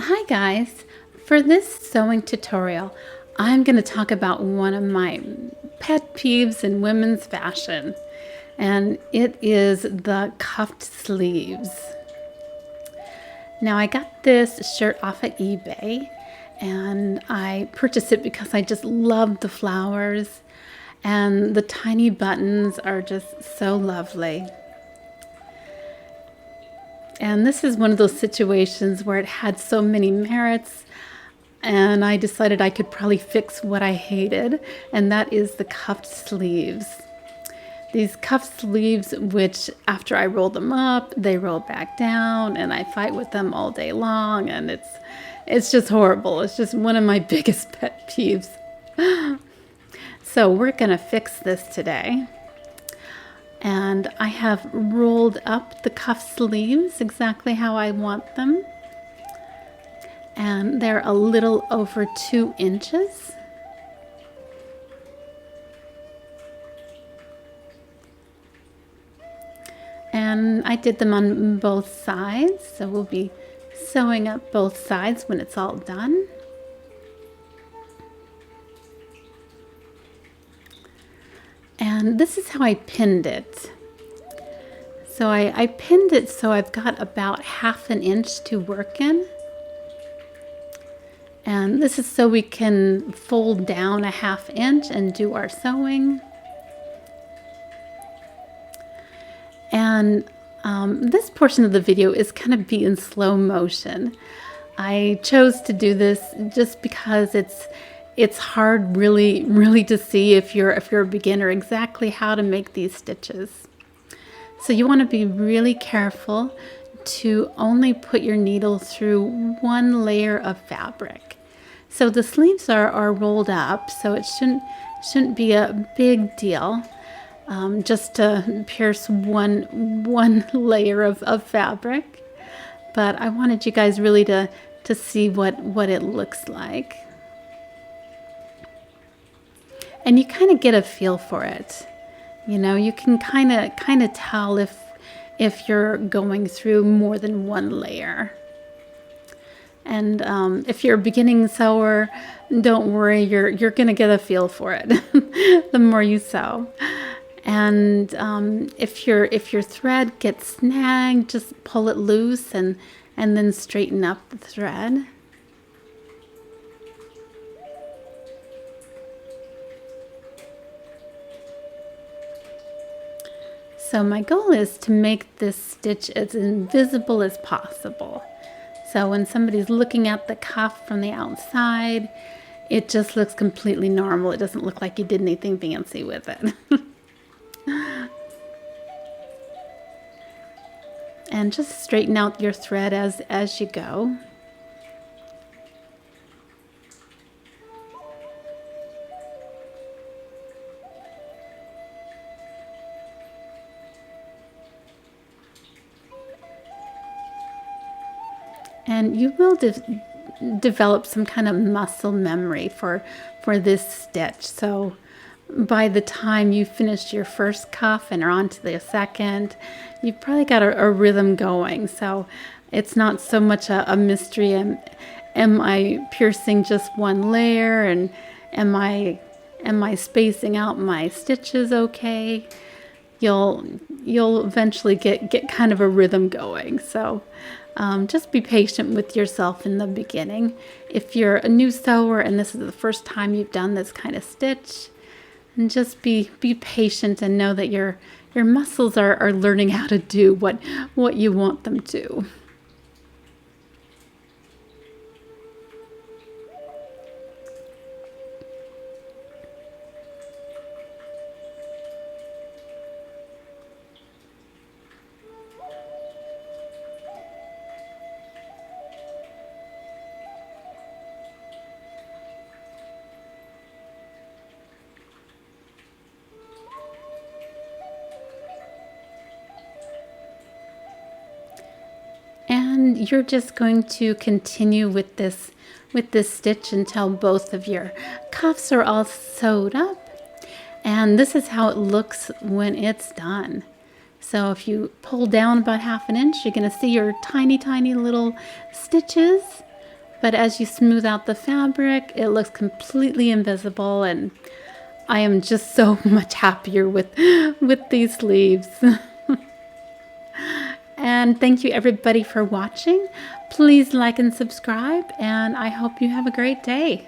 Hi guys! For this sewing tutorial, I'm going to talk about one of my pet peeves in women's fashion, and it is the cuffed sleeves. Now I got this shirt off of eBay, and I purchased it because I just love the flowers, and the tiny buttons are just so lovely. And this is one of those situations where it had so many merits, and I decided I could probably fix what I hated, and that is the cuffed sleeves. These cuffed sleeves, which after I roll them up, they roll back down, and I fight with them all day long, and it's just horrible. It's just one of my biggest pet peeves. So we're gonna fix this today. And I have rolled up the cuff sleeves exactly how I want them. And they're a little over 2 inches. And I did them on both sides, so we'll be sewing up both sides when it's all done. And this is how I pinned it. So I pinned it so I've got about 1/2 inch to work in. And this is so we can fold down 1/2 inch and do our sewing. And this portion of the video is going to be in slow motion. I chose to do this just because it's hard really to see if you're a beginner exactly how to make these stitches. So you want to be really careful to only put your needle through one layer of fabric. So the sleeves are rolled up, so it shouldn't be a big deal, just to pierce one layer of fabric. But I wanted you guys really to see what it looks like. And you kind of get a feel for it. You know, you can kind of tell if you're going through more than one layer. And if you're a beginning sewer, don't worry, you're gonna get a feel for it the more you sew. And if your thread gets snagged, just pull it loose and then straighten up the thread. So my goal is to make this stitch as invisible as possible. So when somebody's looking at the cuff from the outside, it just looks completely normal. It doesn't look like you did anything fancy with it. And just straighten out your thread as you go. And you will develop some kind of muscle memory for this stitch. So by the time you finish your first cuff and are on to the second, you've probably got a rhythm going. So it's not so much a mystery. Am I piercing just one layer, and am I spacing out my stitches okay? You'll eventually get kind of a rhythm going. So just be patient with yourself in the beginning. If you're a new sewer and this is the first time you've done this kind of stitch, and just be patient and know that your muscles are learning how to do what you want them to. And you're just going to continue with this stitch until both of your cuffs are all sewed up. And this is how it looks when it's done. So if you pull down about 1/2 inch, you're going to see your tiny little stitches But as you smooth out the fabric, it looks completely invisible, and I am just so much happier with these sleeves. And thank you everybody for watching. Please like and subscribe, and I hope you have a great day.